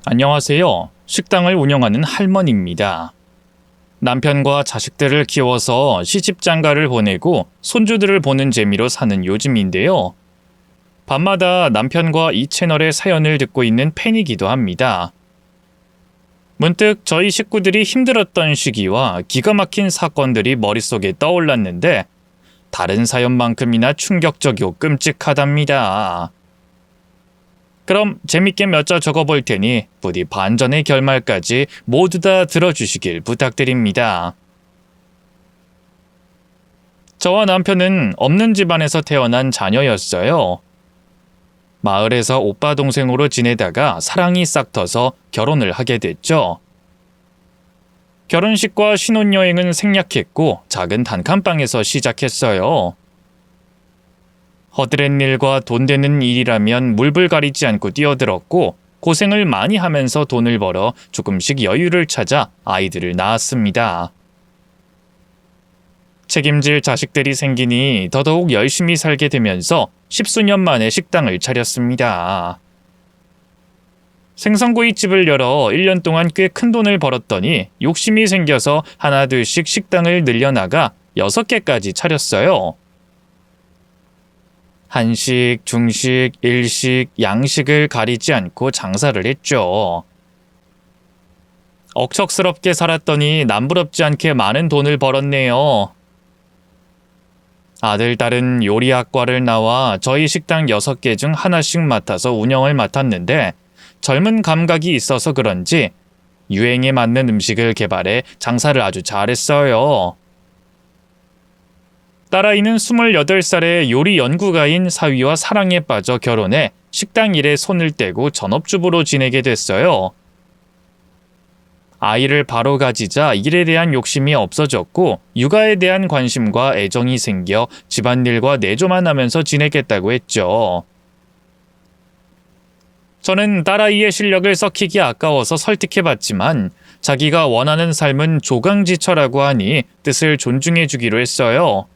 안녕하세요. 식당을 운영하는 할머니입니다. 남편과 자식들을 키워서 시집장가를 보내고 손주들을 보는 재미로 사는 요즘인데요. 밤마다 남편과 이 채널의 사연을 듣고 있는 팬이기도 합니다. 문득 저희 식구들이 힘들었던 시기와 기가 막힌 사건들이 머릿속에 떠올랐는데 다른 사연만큼이나 충격적이고 끔찍하답니다. 그럼 재밌게 몇 자 적어볼 테니 부디 반전의 결말까지 모두 다 들어주시길 부탁드립니다. 저와 남편은 없는 집안에서 태어난 자녀였어요. 마을에서 오빠 동생으로 지내다가 사랑이 싹 터서 결혼을 하게 됐죠. 결혼식과 신혼여행은 생략했고 작은 단칸방에서 시작했어요. 허드렛 일과 돈 되는 일이라면 물불 가리지 않고 뛰어들었고 고생을 많이 하면서 돈을 벌어 조금씩 여유를 찾아 아이들을 낳았습니다. 책임질 자식들이 생기니 더더욱 열심히 살게 되면서 십수년 만에 식당을 차렸습니다. 생선구이집을 열어 1년 동안 꽤 큰 돈을 벌었더니 욕심이 생겨서 하나둘씩 식당을 늘려나가 6개까지 차렸어요. 한식, 중식, 일식, 양식을 가리지 않고 장사를 했죠. 억척스럽게 살았더니 남부럽지 않게 많은 돈을 벌었네요. 아들, 딸은 요리학과를 나와 저희 식당 6개 중 하나씩 맡아서 운영을 맡았는데 젊은 감각이 있어서 그런지 유행에 맞는 음식을 개발해 장사를 아주 잘했어요. 딸아이는 28살에 요리 연구가인 사위와 사랑에 빠져 결혼해 식당 일에 손을 떼고 전업주부로 지내게 됐어요. 아이를 바로 가지자 일에 대한 욕심이 없어졌고 육아에 대한 관심과 애정이 생겨 집안일과 내조만 하면서 지내겠다고 했죠. 저는 딸아이의 실력을 썩히기 아까워서 설득해봤지만 자기가 원하는 삶은 조강지처라고 하니 뜻을 존중해주기로 했어요.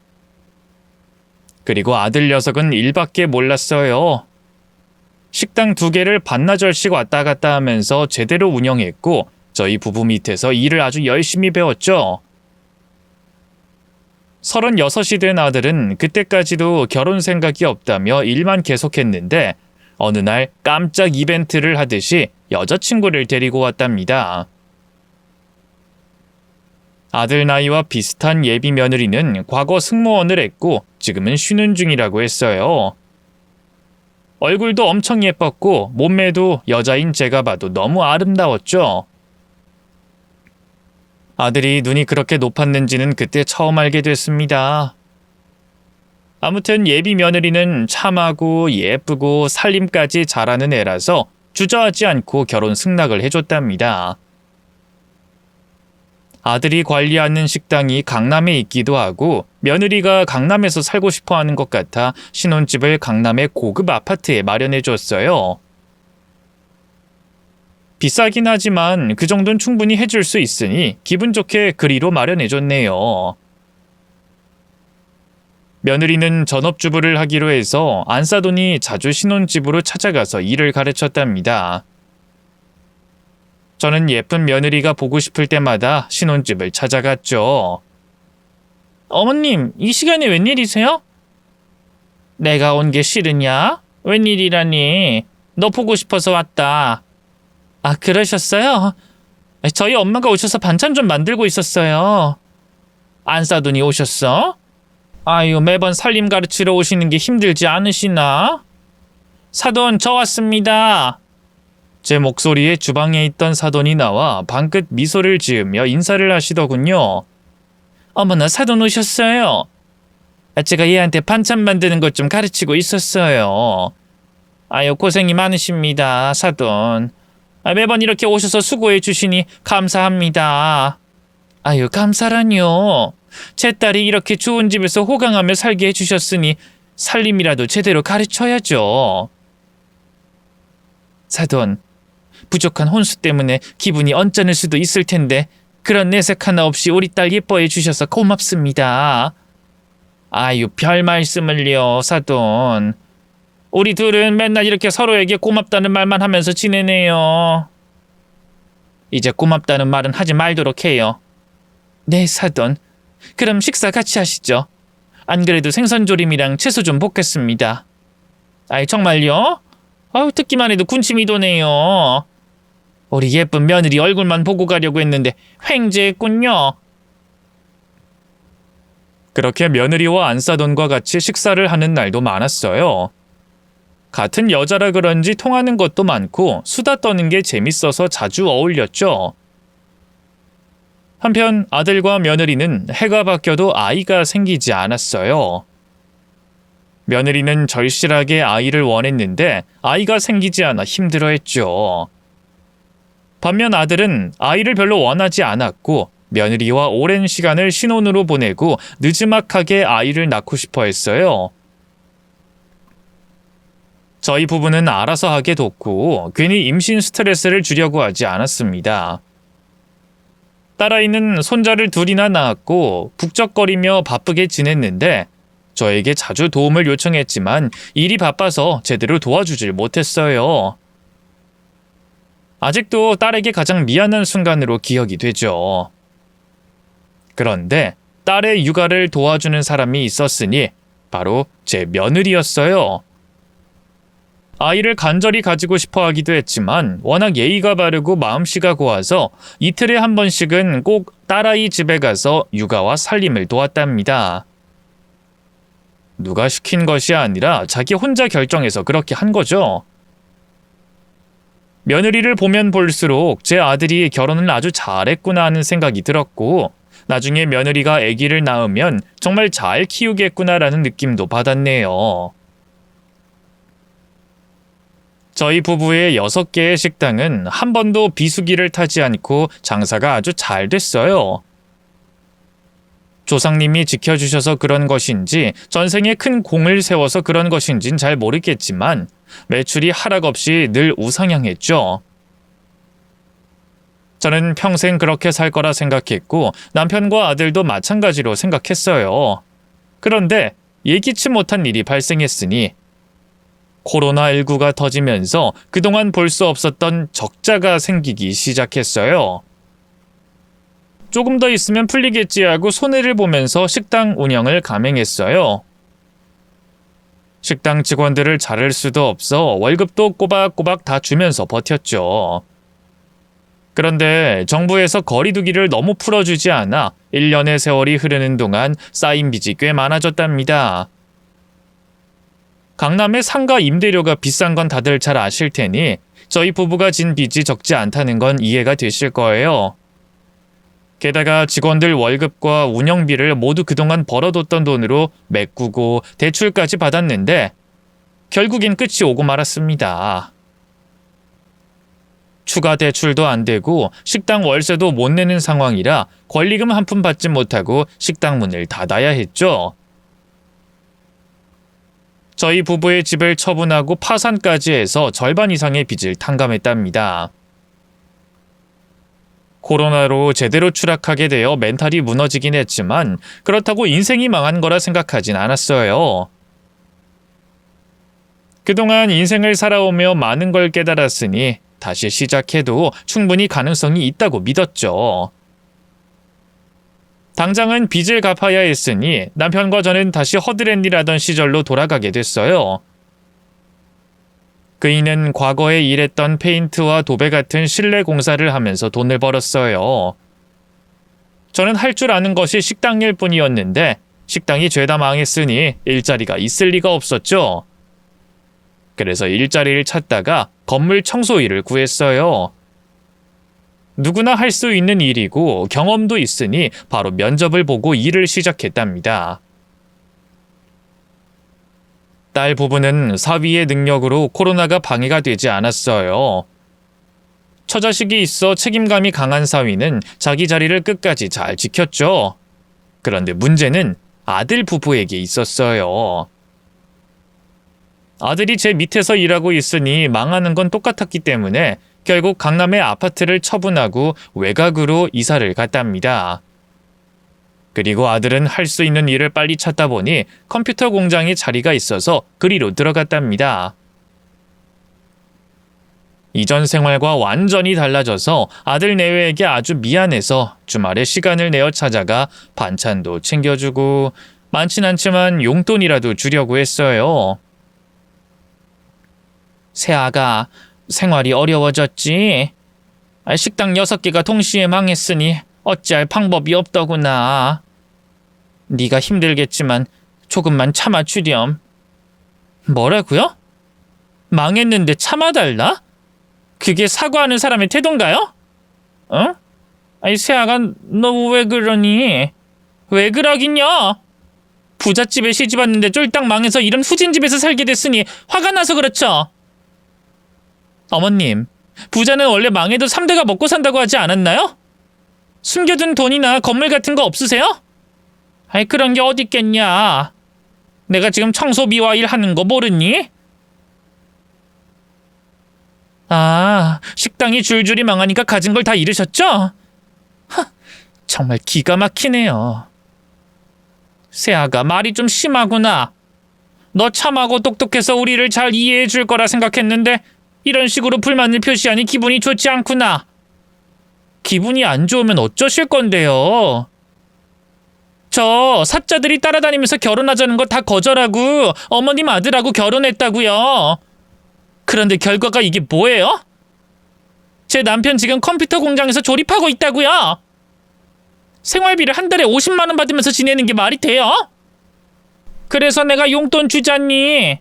그리고 아들 녀석은 일밖에 몰랐어요. 식당 2개를 반나절씩 왔다 갔다 하면서 제대로 운영했고 저희 부부 밑에서 일을 아주 열심히 배웠죠. 36이 된 아들은 그때까지도 결혼 생각이 없다며 일만 계속했는데 어느 날 깜짝 이벤트를 하듯이 여자친구를 데리고 왔답니다. 아들 나이와 비슷한 예비 며느리는 과거 승무원을 했고 지금은 쉬는 중이라고 했어요. 얼굴도 엄청 예뻤고 몸매도 여자인 제가 봐도 너무 아름다웠죠. 아들이 눈이 그렇게 높았는지는 그때 처음 알게 됐습니다. 아무튼 예비 며느리는 참하고 예쁘고 살림까지 잘하는 애라서 주저하지 않고 결혼 승낙을 해줬답니다. 아들이 관리하는 식당이 강남에 있기도 하고 며느리가 강남에서 살고 싶어 하는 것 같아 신혼집을 강남의 고급 아파트에 마련해 줬어요. 비싸긴 하지만 그 정도는 충분히 해줄 수 있으니 기분 좋게 그리로 마련해 줬네요. 며느리는 전업주부를 하기로 해서 안 싸더니 자주 신혼집으로 찾아가서 일을 가르쳤답니다. 저는 예쁜 며느리가 보고 싶을 때마다 신혼집을 찾아갔죠. 어머님, 이 시간에 웬일이세요? 내가 온 게 싫으냐? 웬일이라니? 너 보고 싶어서 왔다. 아, 그러셨어요? 저희 엄마가 오셔서 반찬 좀 만들고 있었어요. 안 싸더니 오셨어? 아유, 매번 살림 가르치러 오시는 게 힘들지 않으시나? 사돈, 저 왔습니다. 제 목소리에 주방에 있던 사돈이 나와 방긋 미소를 지으며 인사를 하시더군요. 어머나, 사돈 오셨어요. 제가 얘한테 반찬 만드는 것 좀 가르치고 있었어요. 아유, 고생이 많으십니다, 사돈. 매번 이렇게 오셔서 수고해 주시니 감사합니다. 아유, 감사라뇨. 제 딸이 이렇게 좋은 집에서 호강하며 살게 해주셨으니 살림이라도 제대로 가르쳐야죠. 사돈, 부족한 혼수 때문에 기분이 언짢을 수도 있을 텐데 그런 내색 하나 없이 우리 딸 예뻐해 주셔서 고맙습니다. 아유, 별 말씀을요, 사돈. 우리 둘은 맨날 이렇게 서로에게 고맙다는 말만 하면서 지내네요. 이제 고맙다는 말은 하지 말도록 해요. 네, 사돈. 그럼 식사 같이 하시죠. 안 그래도 생선조림이랑 채소 좀 볶겠습니다. 아이, 정말요? 아유, 듣기만 해도 군침이 도네요. 우리 예쁜 며느리 얼굴만 보고 가려고 했는데 횡재했군요. 그렇게 며느리와 안사돈과 같이 식사를 하는 날도 많았어요. 같은 여자라 그런지 통하는 것도 많고 수다 떠는 게 재밌어서 자주 어울렸죠. 한편 아들과 며느리는 해가 바뀌어도 아이가 생기지 않았어요. 며느리는 절실하게 아이를 원했는데 아이가 생기지 않아 힘들어했죠. 반면 아들은 아이를 별로 원하지 않았고 며느리와 오랜 시간을 신혼으로 보내고 느지막하게 아이를 낳고 싶어 했어요. 저희 부부는 알아서 하게 뒀고 괜히 임신 스트레스를 주려고 하지 않았습니다. 딸아이는 손자를 둘이나 낳았고 북적거리며 바쁘게 지냈는데 저에게 자주 도움을 요청했지만 일이 바빠서 제대로 도와주질 못했어요. 아직도 딸에게 가장 미안한 순간으로 기억이 되죠. 그런데 딸의 육아를 도와주는 사람이 있었으니 바로 제 며느리였어요. 아이를 간절히 가지고 싶어 하기도 했지만 워낙 예의가 바르고 마음씨가 고와서 이틀에 한 번씩은 꼭 딸아이 집에 가서 육아와 살림을 도왔답니다. 누가 시킨 것이 아니라 자기 혼자 결정해서 그렇게 한 거죠. 며느리를 보면 볼수록 제 아들이 결혼을 아주 잘했구나 하는 생각이 들었고 나중에 며느리가 아기를 낳으면 정말 잘 키우겠구나라는 느낌도 받았네요. 저희 부부의 6개의 식당은 한 번도 비수기를 타지 않고 장사가 아주 잘 됐어요. 조상님이 지켜주셔서 그런 것인지 전생에 큰 공을 세워서 그런 것인진 잘 모르겠지만 매출이 하락 없이 늘 우상향했죠. 저는 평생 그렇게 살 거라 생각했고 남편과 아들도 마찬가지로 생각했어요. 그런데 예기치 못한 일이 발생했으니 코로나19가 터지면서 그동안 볼 수 없었던 적자가 생기기 시작했어요. 조금 더 있으면 풀리겠지 하고 손해를 보면서 식당 운영을 감행했어요. 식당 직원들을 자를 수도 없어 월급도 꼬박꼬박 다 주면서 버텼죠. 그런데 정부에서 거리두기를 너무 풀어주지 않아 1년의 세월이 흐르는 동안 쌓인 빚이 꽤 많아졌답니다. 강남의 상가 임대료가 비싼 건 다들 잘 아실 테니 저희 부부가 진 빚이 적지 않다는 건 이해가 되실 거예요. 게다가 직원들 월급과 운영비를 모두 그동안 벌어뒀던 돈으로 메꾸고 대출까지 받았는데 결국엔 끝이 오고 말았습니다. 추가 대출도 안 되고 식당 월세도 못 내는 상황이라 권리금 한 푼 받지 못하고 식당 문을 닫아야 했죠. 저희 부부의 집을 처분하고 파산까지 해서 절반 이상의 빚을 탕감했답니다. 코로나로 제대로 추락하게 되어 멘탈이 무너지긴 했지만 그렇다고 인생이 망한 거라 생각하진 않았어요. 그동안 인생을 살아오며 많은 걸 깨달았으니 다시 시작해도 충분히 가능성이 있다고 믿었죠. 당장은 빚을 갚아야 했으니 남편과 저는 다시 허드렛일하던 시절로 돌아가게 됐어요. 그이는 과거에 일했던 페인트와 도배 같은 실내 공사를 하면서 돈을 벌었어요. 저는 할 줄 아는 것이 식당일 뿐이었는데 식당이 죄다 망했으니 일자리가 있을 리가 없었죠. 그래서 일자리를 찾다가 건물 청소 일을 구했어요. 누구나 할 수 있는 일이고 경험도 있으니 바로 면접을 보고 일을 시작했답니다. 딸 부부는 사위의 능력으로 코로나가 방해가 되지 않았어요. 처자식이 있어 책임감이 강한 사위는 자기 자리를 끝까지 잘 지켰죠. 그런데 문제는 아들 부부에게 있었어요. 아들이 제 밑에서 일하고 있으니 망하는 건 똑같았기 때문에 결국 강남의 아파트를 처분하고 외곽으로 이사를 갔답니다. 그리고 아들은 할 수 있는 일을 빨리 찾다 보니 컴퓨터 공장에 자리가 있어서 그리로 들어갔답니다. 이전 생활과 완전히 달라져서 아들 내외에게 아주 미안해서 주말에 시간을 내어 찾아가 반찬도 챙겨주고 많진 않지만 용돈이라도 주려고 했어요. 새아가, 생활이 어려워졌지? 식당 6개가 동시에 망했으니 어찌할 방법이 없더구나. 네가 힘들겠지만 조금만 참아주렴. 뭐라고요? 망했는데 참아달라? 그게 사과하는 사람의 태도인가요? 응? 아니 새아가 너 왜 그러니? 왜 그러긴요? 부잣집에 시집 왔는데 쫄딱 망해서 이런 후진집에서 살게 됐으니 화가 나서 그렇죠. 어머님, 부자는 원래 망해도 3대가 먹고 산다고 하지 않았나요? 숨겨둔 돈이나 건물 같은 거 없으세요? 아이 그런 게 어딨겠냐. 내가 지금 청소비와 일하는 거 모르니? 아, 식당이 줄줄이 망하니까 가진 걸 다 잃으셨죠? 하, 정말 기가 막히네요. 새아가 말이 좀 심하구나. 너 참하고 똑똑해서 우리를 잘 이해해 줄 거라 생각했는데 이런 식으로 불만을 표시하니 기분이 좋지 않구나. 기분이 안 좋으면 어쩌실 건데요? 저 사자들이 따라다니면서 결혼하자는 거 다 거절하고 어머님 아들하고 결혼했다고요. 그런데 결과가 이게 뭐예요? 제 남편 지금 컴퓨터 공장에서 조립하고 있다고요. 생활비를 한 달에 50만 원 받으면서 지내는 게 말이 돼요? 그래서 내가 용돈 주잖니.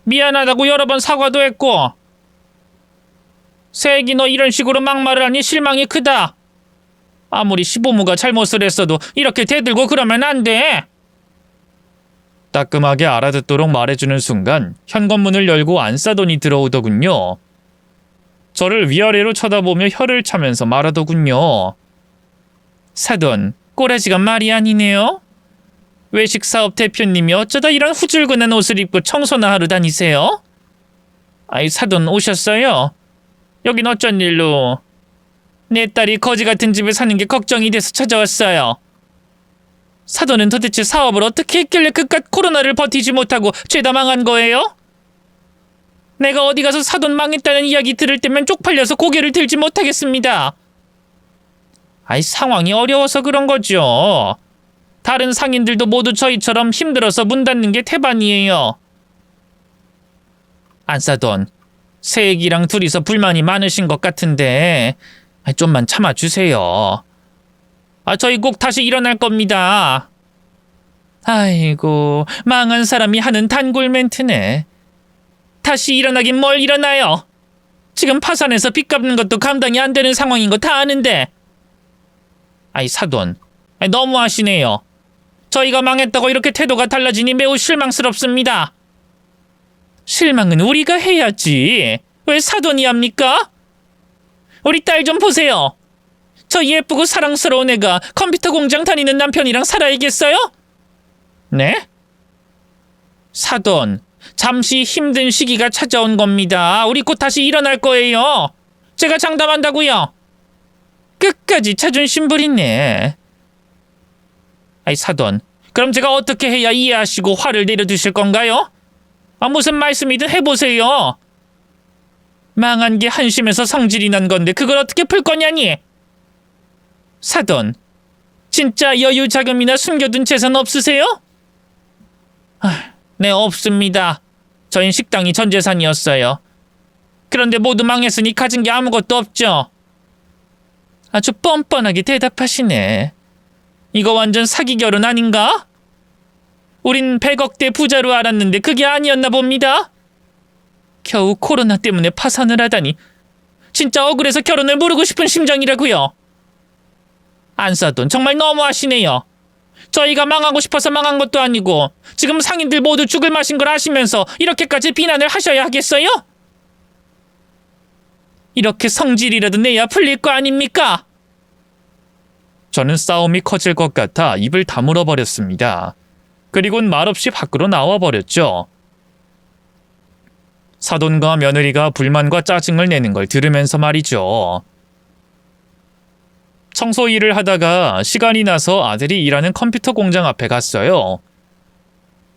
미안하다고 여러 번 사과도 했고. 새애기 너 이런 식으로 막말을 하니 실망이 크다. 아무리 시부모가 잘못을 했어도 이렇게 대들고 그러면 안 돼. 따끔하게 알아듣도록 말해주는 순간 현관문을 열고 안싸돈이 들어오더군요. 저를 위아래로 쳐다보며 혀를 차면서 말하더군요. 사돈, 꼬라지가 말이 아니네요. 외식사업 대표님이 어쩌다 이런 후줄근한 옷을 입고 청소나 하러 다니세요? 아이 사돈 오셨어요? 여긴 어쩐 일로? 내 딸이 거지 같은 집에 사는 게 걱정이 돼서 찾아왔어요. 사돈은 도대체 사업을 어떻게 했길래 그깟 코로나를 버티지 못하고 죄다 망한 거예요? 내가 어디 가서 사돈 망했다는 이야기 들을 때면 쪽팔려서 고개를 들지 못하겠습니다. 아이 상황이 어려워서 그런 거죠. 다른 상인들도 모두 저희처럼 힘들어서 문 닫는 게 태반이에요. 안사돈, 새애기랑 둘이서 불만이 많으신 것 같은데 좀만 참아주세요. 저희 꼭 다시 일어날 겁니다. 아이고, 망한 사람이 하는 단골 멘트네. 다시 일어나긴 뭘 일어나요. 지금 파산해서 빚 갚는 것도 감당이 안 되는 상황인 거 다 아는데. 아이 사돈, 너무 하시네요. 저희가 망했다고 이렇게 태도가 달라지니 매우 실망스럽습니다. 실망은 우리가 해야지. 왜 사돈이 합니까? 우리 딸 좀 보세요. 저 예쁘고 사랑스러운 애가 컴퓨터 공장 다니는 남편이랑 살아야겠어요? 네? 사돈, 잠시 힘든 시기가 찾아온 겁니다. 우리 곧 다시 일어날 거예요. 제가 장담한다고요. 끝까지 자존심 부리네. 아이 사돈, 그럼 제가 어떻게 해야 이해하시고 화를 내려두실 건가요? 무슨 말씀이든 해보세요. 망한 게 한심해서 성질이 난 건데 그걸 어떻게 풀 거냐니? 사돈, 진짜 여유 자금이나 숨겨둔 재산 없으세요? 네, 없습니다. 저희 식당이 전 재산이었어요. 그런데 모두 망했으니 가진 게 아무것도 없죠. 아주 뻔뻔하게 대답하시네. 이거 완전 사기 결혼 아닌가? 우린 100억대 부자로 알았는데 그게 아니었나 봅니다. 겨우 코로나 때문에 파산을 하다니 진짜 억울해서 결혼을 모르고 싶은 심정이라고요. 안사돈 정말 너무하시네요. 저희가 망하고 싶어서 망한 것도 아니고 지금 상인들 모두 죽을 맛인 걸 아시면서 이렇게까지 비난을 하셔야 하겠어요? 이렇게 성질이라도 내야 풀릴 거 아닙니까? 저는 싸움이 커질 것 같아 입을 다물어 버렸습니다. 그리고는 말없이 밖으로 나와버렸죠. 사돈과 며느리가 불만과 짜증을 내는 걸 들으면서 말이죠. 청소 일을 하다가 시간이 나서 아들이 일하는 컴퓨터 공장 앞에 갔어요.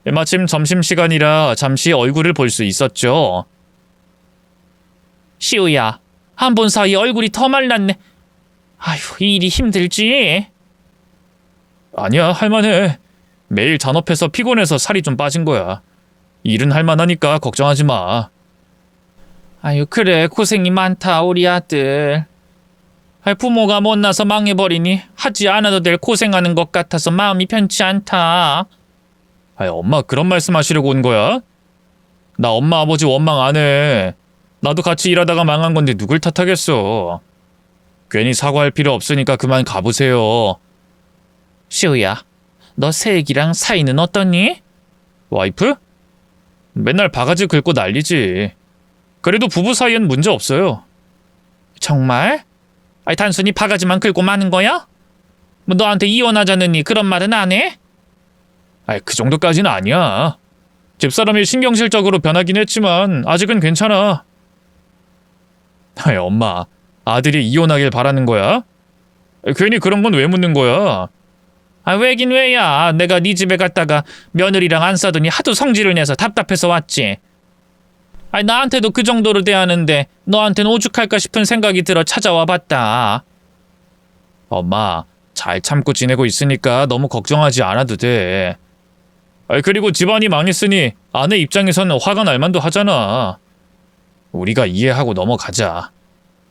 마침 점심시간이라 잠시 얼굴을 볼 수 있었죠. 시우야, 한 번 사이에 얼굴이 더 말랐네. 아휴, 이 일이 힘들지? 아니야, 할만해. 매일 잔업해서 피곤해서 살이 좀 빠진 거야. 일은 할만하니까 걱정하지 마. 아유, 그래, 고생이 많다, 우리 아들. 부모가 못나서 망해버리니 하지 않아도 될 고생하는 것 같아서 마음이 편치 않다. 엄마 그런 말씀 하시려고 온 거야? 나 엄마 아버지 원망 안 해. 나도 같이 일하다가 망한 건데 누굴 탓하겠어. 괜히 사과할 필요 없으니까 그만 가보세요. 시우야, 너 새애기랑 사이는 어떠니? 와이프? 맨날 바가지 긁고 난리지. 그래도 부부 사이엔 문제 없어요. 정말? 단순히 바가지만 긁고 마는 거야? 뭐 너한테 이혼하자느니 그런 말은 안 해? 그 정도까지는 아니야. 집사람이 신경질적으로 변하긴 했지만 아직은 괜찮아. 엄마, 아들이 이혼하길 바라는 거야? 괜히 그런 건 왜 묻는 거야? 왜긴 왜야. 내가 네 집에 갔다가 며느리랑 안 싸더니 하도 성질을 내서 답답해서 왔지. 나한테도 그 정도로 대하는데 너한테는 오죽할까 싶은 생각이 들어 찾아와 봤다. 엄마, 잘 참고 지내고 있으니까 너무 걱정하지 않아도 돼. 그리고 집안이 망했으니 아내 입장에서는 화가 날 만도 하잖아. 우리가 이해하고 넘어가자.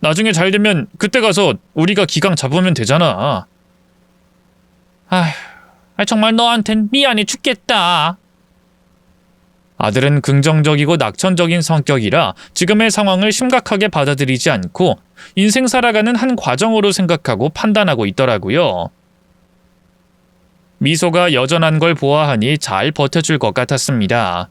나중에 잘 되면 그때 가서 우리가 기강 잡으면 되잖아. 정말 너한텐 미안해 죽겠다. 아들은 긍정적이고 낙천적인 성격이라 지금의 상황을 심각하게 받아들이지 않고 인생 살아가는 한 과정으로 생각하고 판단하고 있더라고요. 미소가 여전한 걸 보아하니 잘 버텨줄 것 같았습니다.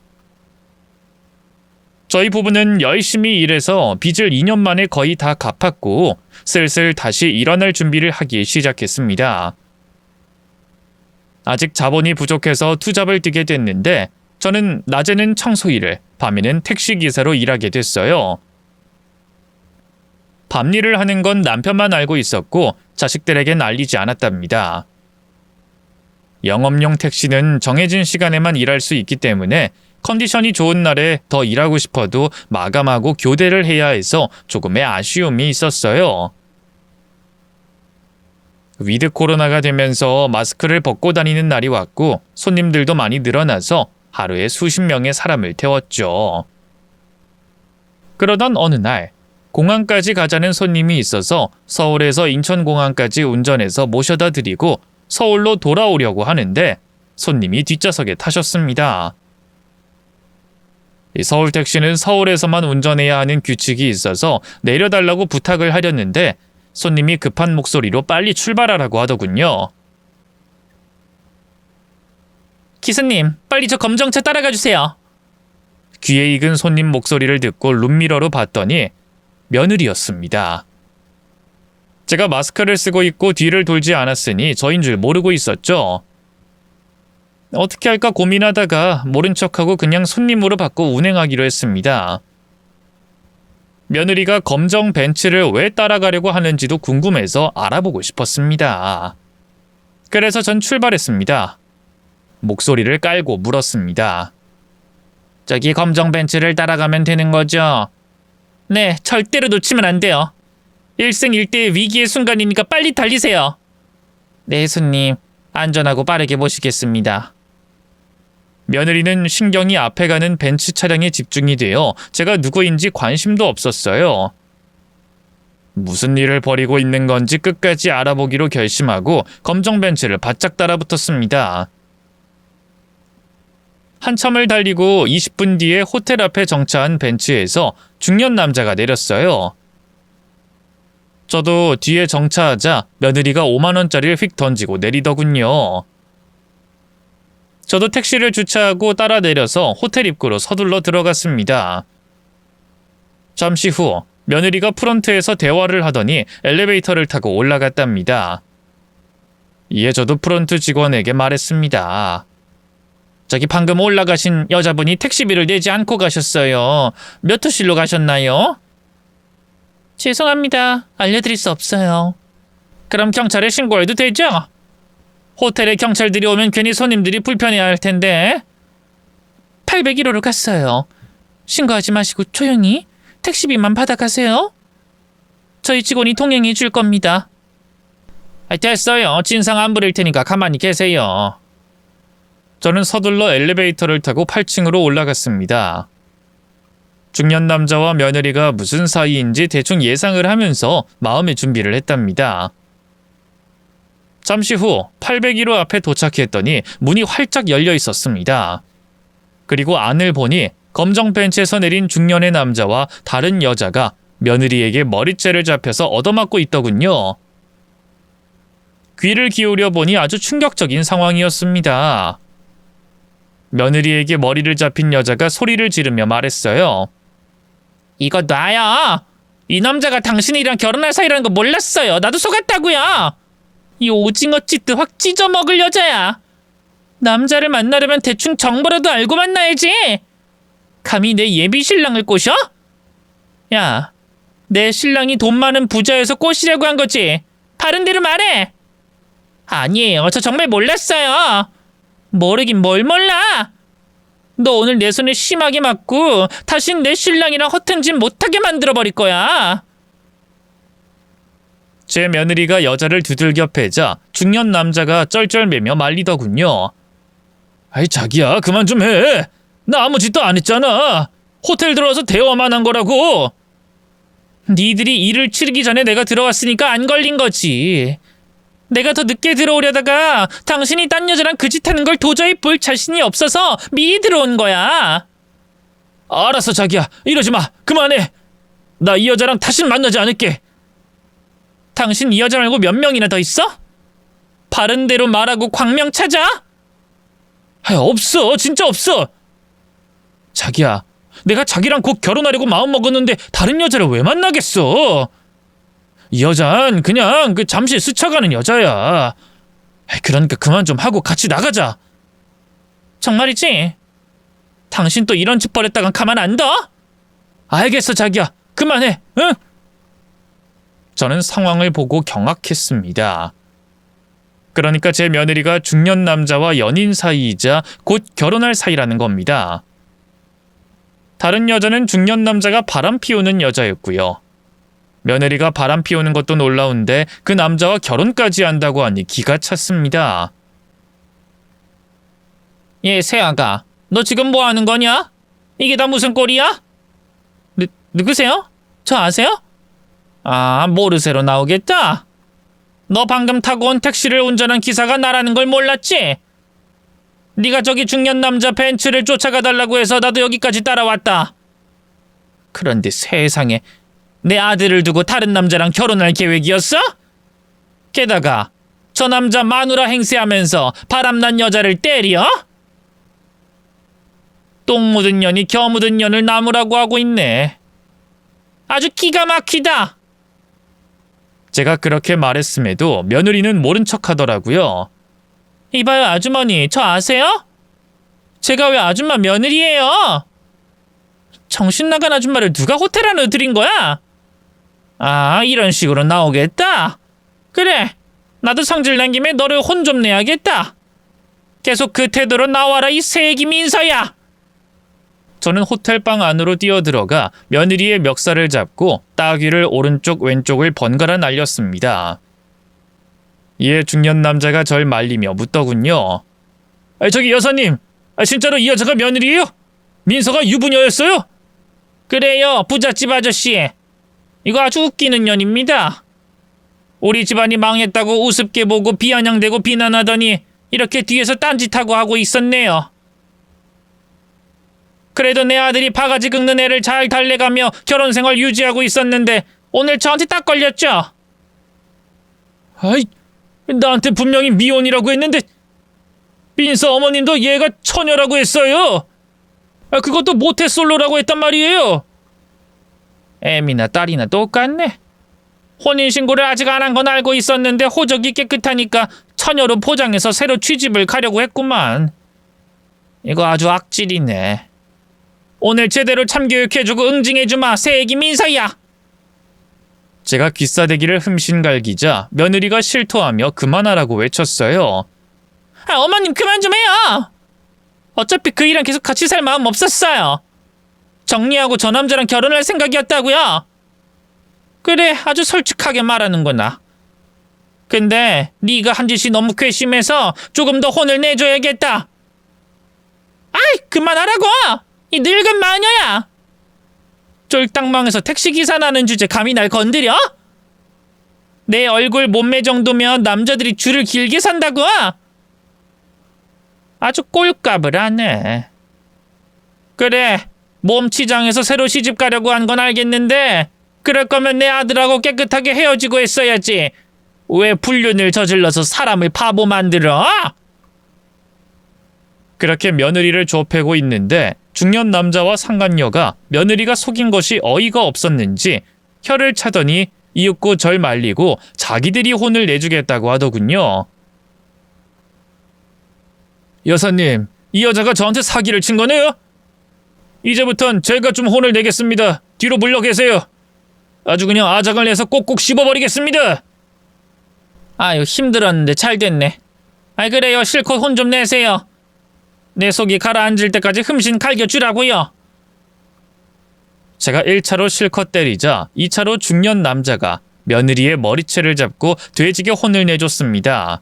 저희 부부는 열심히 일해서 빚을 2년 만에 거의 다 갚았고 슬슬 다시 일어날 준비를 하기 시작했습니다. 아직 자본이 부족해서 투잡을 뛰게 됐는데 저는 낮에는 청소일을, 밤에는 택시기사로 일하게 됐어요. 밤일을 하는 건 남편만 알고 있었고 자식들에겐 알리지 않았답니다. 영업용 택시는 정해진 시간에만 일할 수 있기 때문에 컨디션이 좋은 날에 더 일하고 싶어도 마감하고 교대를 해야 해서 조금의 아쉬움이 있었어요. 위드 코로나가 되면서 마스크를 벗고 다니는 날이 왔고 손님들도 많이 늘어나서 하루에 수십 명의 사람을 태웠죠. 그러던 어느 날 공항까지 가자는 손님이 있어서 서울에서 인천공항까지 운전해서 모셔다 드리고 서울로 돌아오려고 하는데 손님이 뒷좌석에 타셨습니다. 서울 택시는 서울에서만 운전해야 하는 규칙이 있어서 내려달라고 부탁을 하려는데 손님이 급한 목소리로 빨리 출발하라고 하더군요. 기사님, 빨리 저 검정차 따라가 주세요. 귀에 익은 손님 목소리를 듣고 룸미러로 봤더니 며느리였습니다. 제가 마스크를 쓰고 있고 뒤를 돌지 않았으니 저인 줄 모르고 있었죠. 어떻게 할까 고민하다가 모른 척하고 그냥 손님으로 받고 운행하기로 했습니다. 며느리가 검정 벤츠를 왜 따라가려고 하는지도 궁금해서 알아보고 싶었습니다. 그래서 전 출발했습니다. 목소리를 깔고 물었습니다. 저기 검정 벤츠를 따라가면 되는 거죠? 네, 절대로 놓치면 안 돼요. 일생일대의 위기의 순간이니까 빨리 달리세요. 네, 손님. 안전하고 빠르게 모시겠습니다. 며느리는 신경이 앞에 가는 벤츠 차량에 집중이 되어 제가 누구인지 관심도 없었어요. 무슨 일을 벌이고 있는 건지 끝까지 알아보기로 결심하고 검정 벤츠를 바짝 따라붙었습니다. 한참을 달리고 20분 뒤에 호텔 앞에 정차한 벤츠에서 중년 남자가 내렸어요. 저도 뒤에 정차하자 며느리가 5만 원짜리를 휙 던지고 내리더군요. 저도 택시를 주차하고 따라 내려서 호텔 입구로 서둘러 들어갔습니다. 잠시 후 며느리가 프런트에서 대화를 하더니 엘리베이터를 타고 올라갔답니다. 이에 저도 프런트 직원에게 말했습니다. 저기 방금 올라가신 여자분이 택시비를 내지 않고 가셨어요. 몇 호실로 가셨나요? 죄송합니다. 알려드릴 수 없어요. 그럼 경찰에 신고해도 되죠? 호텔에 경찰들이 오면 괜히 손님들이 불편해할 텐데. 801호로 갔어요. 신고하지 마시고 조용히. 택시비만 받아가세요. 저희 직원이 동행해 줄 겁니다. 됐어요. 진상 안 부릴 테니까 가만히 계세요. 저는 서둘러 엘리베이터를 타고 8층으로 올라갔습니다. 중년 남자와 며느리가 무슨 사이인지 대충 예상을 하면서 마음의 준비를 했답니다. 잠시 후 801호 앞에 도착했더니 문이 활짝 열려 있었습니다. 그리고 안을 보니 검정 벤치에서 내린 중년의 남자와 다른 여자가 며느리에게 머리채를 잡혀서 얻어맞고 있더군요. 귀를 기울여 보니 아주 충격적인 상황이었습니다. 며느리에게 머리를 잡힌 여자가 소리를 지르며 말했어요. 이거 놔요. 이 남자가 당신이랑 결혼할 사이라는 거 몰랐어요. 나도 속았다고요. 이 오징어 찢듯 확 찢어먹을 여자야. 남자를 만나려면 대충 정보라도 알고 만나야지. 감히 내 예비 신랑을 꼬셔? 야, 내 신랑이 돈 많은 부자여서 꼬시려고 한 거지. 바른 대로 말해. 아니에요. 저 정말 몰랐어요. 모르긴 뭘 몰라. 너 오늘 내 손에 심하게 맞고 다신 내 신랑이랑 허튼 짓 못하게 만들어버릴 거야. 제 며느리가 여자를 두들겨 패자 중년 남자가 쩔쩔매며 말리더군요. 아이 자기야 그만 좀 해. 나 아무 짓도 안 했잖아. 호텔 들어와서 대화만 한 거라고. 니들이 일을 치르기 전에 내가 들어왔으니까 안 걸린 거지. 내가 더 늦게 들어오려다가 당신이 딴 여자랑 그 짓 하는 걸 도저히 볼 자신이 없어서 미리 들어온 거야. 알았어 자기야. 이러지 마. 그만해. 나 이 여자랑 다신 만나지 않을게. 당신 이 여자 말고 몇 명이나 더 있어? 바른 대로 말하고 광명 찾아? 없어. 진짜 없어. 자기야. 내가 자기랑 곧 결혼하려고 마음먹었는데 다른 여자를 왜 만나겠어? 이 여잔 그냥 잠시 스쳐가는 여자야. 그러니까 그만 좀 하고 같이 나가자. 정말이지? 당신 또 이런 짓 벌였다간 가만 안 둬? 알겠어 자기야. 그만해. 응? 저는 상황을 보고 경악했습니다. 그러니까 제 며느리가 중년 남자와 연인 사이이자 곧 결혼할 사이라는 겁니다. 다른 여자는 중년 남자가 바람 피우는 여자였고요. 며느리가 바람 피우는 것도 놀라운데 그 남자와 결혼까지 한다고 하니 기가 찼습니다. 세아가, 너 지금 뭐 하는 거냐? 이게 다 무슨 꼴이야? 누구세요? 저 아세요? 아, 모르쇠로 나오겠다. 너 방금 타고 온 택시를 운전한 기사가 나라는 걸 몰랐지? 네가 저기 중년 남자 벤츠를 쫓아가달라고 해서 나도 여기까지 따라왔다. 그런데 세상에 내 아들을 두고 다른 남자랑 결혼할 계획이었어? 게다가 저 남자 마누라 행세하면서 바람난 여자를 때려? 똥 묻은 년이 겨 묻은 년을 나무라고 하고 있네. 아주 기가 막히다. 제가 그렇게 말했음에도 며느리는 모른 척하더라고요. 이봐요 아주머니, 저 아세요? 제가 왜 아줌마 며느리예요? 정신 나간 아줌마를 누가 호텔 안에 들인 거야? 아, 이런 식으로 나오겠다. 그래, 나도 성질 난 김에 너를 혼 좀 내야겠다. 계속 그 태도로 나와라 이 세기 민서야. 저는 호텔방 안으로 뛰어들어가 며느리의 멱살을 잡고 따귀를 오른쪽 왼쪽을 번갈아 날렸습니다. 이에 중년 남자가 절 말리며 묻더군요. 저기 여사님, 진짜로 이 여자가 며느리예요? 민서가 유부녀였어요? 그래요, 부잣집 아저씨. 이거 아주 웃기는 년입니다. 우리 집안이 망했다고 우습게 보고 비아냥대고 비난하더니 이렇게 뒤에서 딴짓하고 하고 있었네요. 그래도 내 아들이 바가지 긁는 애를 잘 달래가며 결혼생활 유지하고 있었는데 오늘 저한테 딱 걸렸죠? 아이, 나한테 분명히 미혼이라고 했는데 민서 어머님도 얘가 처녀라고 했어요. 그것도 모태솔로라고 했단 말이에요. 애미나 딸이나 똑같네. 혼인신고를 아직 안 한 건 알고 있었는데 호적이 깨끗하니까 처녀로 포장해서 새로 취집을 가려고 했구만. 이거 아주 악질이네. 오늘 제대로 참교육해주고 응징해주마 새애기 민서야. 제가 귀싸대기를 흠신갈기자 며느리가 실토하며 그만하라고 외쳤어요. 어머님 그만 좀 해요. 어차피 그 일랑 계속 같이 살 마음 없었어요. 정리하고 저 남자랑 결혼할 생각이었다고요? 그래, 아주 솔직하게 말하는구나. 근데 네가 한 짓이 너무 괘씸해서 조금 더 혼을 내줘야겠다. 아이, 그만하라고! 이 늙은 마녀야! 쫄딱망에서 택시기사 나는 주제 감히 날 건드려? 내 얼굴 몸매 정도면 남자들이 줄을 길게 산다고? 아주 꼴값을 하네. 그래, 몸치장에서 새로 시집 가려고 한 건 알겠는데 그럴 거면 내 아들하고 깨끗하게 헤어지고 했어야지. 왜 불륜을 저질러서 사람을 바보 만들어? 그렇게 며느리를 좁히고 있는데 중년 남자와 상간녀가 며느리가 속인 것이 어이가 없었는지 혀를 차더니 이윽고 절 말리고 자기들이 혼을 내주겠다고 하더군요. 여사님, 이 여자가 저한테 사기를 친 거네요? 이제부턴 제가 좀 혼을 내겠습니다. 뒤로 물러 계세요. 아주 그냥 아작을 내서 꼭꼭 씹어버리겠습니다. 아유, 힘들었는데 잘 됐네. 아이, 그래요. 실컷 혼 좀 내세요. 내 속이 가라앉을 때까지 흠신 갈겨주라고요. 제가 1차로 실컷 때리자 2차로 중년 남자가 며느리의 머리채를 잡고 돼지게 혼을 내줬습니다.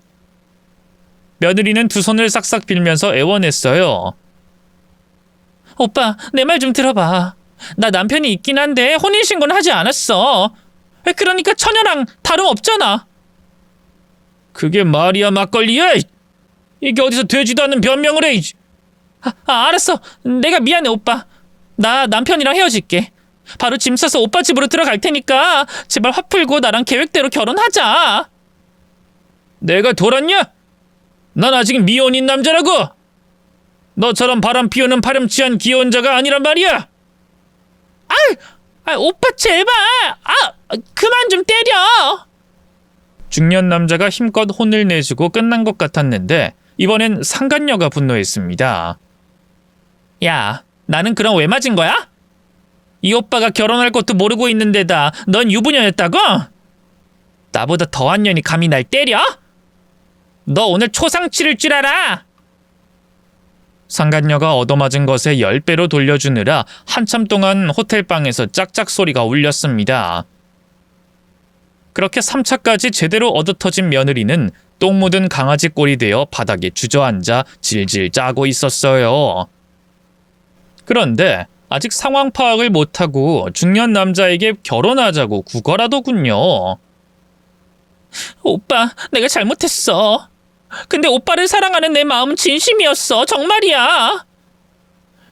며느리는 두 손을 싹싹 빌면서 애원했어요. 오빠, 내 말 좀 들어봐. 나 남편이 있긴 한데 혼인신고는 하지 않았어. 그러니까 처녀랑 다름없잖아. 그게 말이야 막걸리야? 이게 어디서 되지도 않는 변명을 해. 알았어. 내가 미안해, 오빠. 나 남편이랑 헤어질게. 바로 짐 싸서 오빠 집으로 들어갈 테니까 제발 화 풀고 나랑 계획대로 결혼하자. 내가 돌았냐? 난 아직 미혼인 남자라고. 너처럼 바람 피우는 파렴치한 기혼자가 아니란 말이야. 오빠 제발. 그만 좀 때려. 중년 남자가 힘껏 혼을 내주고 끝난 것 같았는데 이번엔 상간녀가 분노했습니다. 야, 나는 그럼 왜 맞은 거야? 이 오빠가 결혼할 것도 모르고 있는 데다 넌 유부녀였다고? 나보다 더한 년이 감히 날 때려? 너 오늘 초상 치를 줄 알아? 상간녀가 얻어맞은 것에 10배로 돌려주느라 한참 동안 호텔방에서 짝짝 소리가 울렸습니다. 그렇게 3차까지 제대로 얻어터진 며느리는 똥 묻은 강아지 꼴이 되어 바닥에 주저앉아 질질 짜고 있었어요. 그런데 아직 상황 파악을 못하고 중년 남자에게 결혼하자고 구걸하더군요. 오빠, 내가 잘못했어. 근데 오빠를 사랑하는 내 마음은 진심이었어. 정말이야.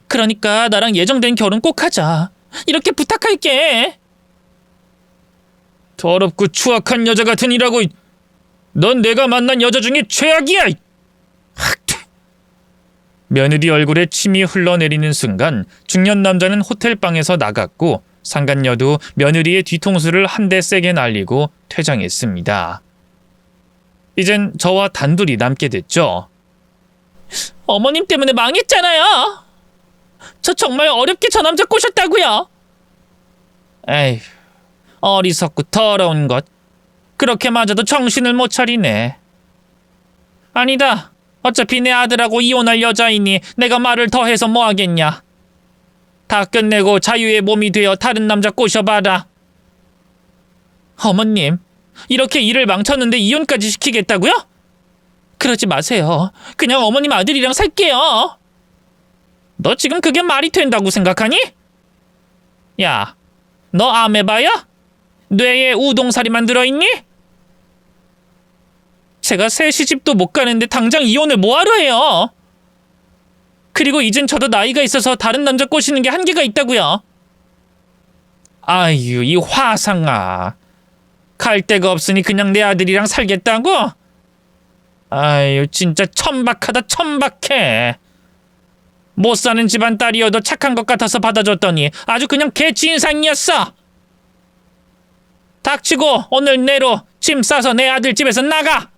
그러니까 나랑 예정된 결혼 꼭 하자. 이렇게 부탁할게. 더럽고 추악한 여자 같으니라고. 넌 내가 만난 여자 중에 최악이야. 며느리 얼굴에 침이 흘러내리는 순간 중년 남자는 호텔방에서 나갔고 상간녀도 며느리의 뒤통수를 한 대 세게 날리고 퇴장했습니다. 이젠 저와 단둘이 남게 됐죠. 어머님 때문에 망했잖아요. 저 정말 어렵게 저 남자 꼬셨다고요. 에휴, 어리석고 더러운 것. 그렇게 맞아도 정신을 못 차리네. 아니다. 어차피 내 아들하고 이혼할 여자이니 내가 말을 더 해서 뭐 하겠냐. 다 끝내고 자유의 몸이 되어 다른 남자 꼬셔봐라. 어머님, 이렇게 일을 망쳤는데 이혼까지 시키겠다고요? 그러지 마세요. 그냥 어머님 아들이랑 살게요. 너 지금 그게 말이 된다고 생각하니? 야, 너 아메바야? 뇌에 우동사리만 들어있니? 제가 새 시집도 못 가는데 당장 이혼을 뭐하러 해요? 그리고 이젠 저도 나이가 있어서 다른 남자 꼬시는 게 한계가 있다고요. 아유, 이 화상아. 갈 데가 없으니 그냥 내 아들이랑 살겠다고? 아유, 진짜 천박하다, 천박해. 못 사는 집안 딸이어도 착한 것 같아서 받아줬더니 아주 그냥 개치인상이었어. 닥치고 오늘 내로 짐 싸서 내 아들 집에서 나가.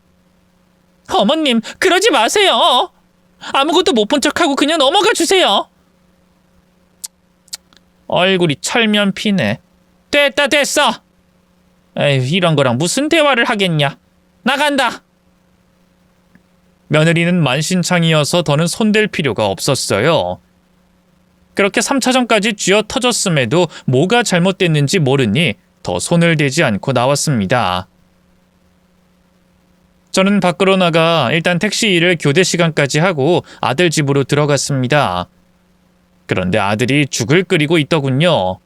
어머님, 그러지 마세요. 아무것도 못 본 척하고 그냥 넘어가 주세요. 얼굴이 철면 피네. 됐어. 에휴, 이런 거랑 무슨 대화를 하겠냐. 나간다. 며느리는 만신창이어서 더는 손댈 필요가 없었어요. 그렇게 3차전까지 쥐어 터졌음에도 뭐가 잘못됐는지 모르니 더 손을 대지 않고 나왔습니다. 저는 밖으로 나가 일단 택시 일을 교대 시간까지 하고 아들 집으로 들어갔습니다. 그런데 아들이 죽을 끓이고 있더군요.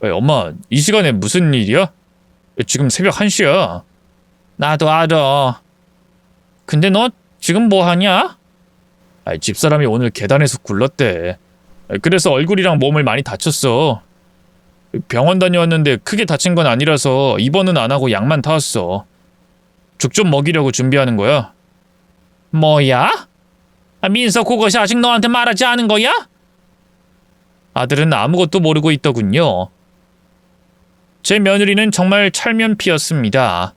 엄마, 이 시간에 무슨 일이야? 지금 새벽 1시야. 나도 알아. 근데 너 지금 뭐 하냐? 집사람이 오늘 계단에서 굴렀대. 그래서 얼굴이랑 몸을 많이 다쳤어. 병원 다녀왔는데 크게 다친 건 아니라서 입원은 안 하고 약만 타왔어. 죽 좀 먹이려고 준비하는 거야. 뭐야? 민서 그것이 아직 너한테 말하지 않은 거야? 아들은 아무것도 모르고 있더군요. 제 며느리는 정말 철면피였습니다.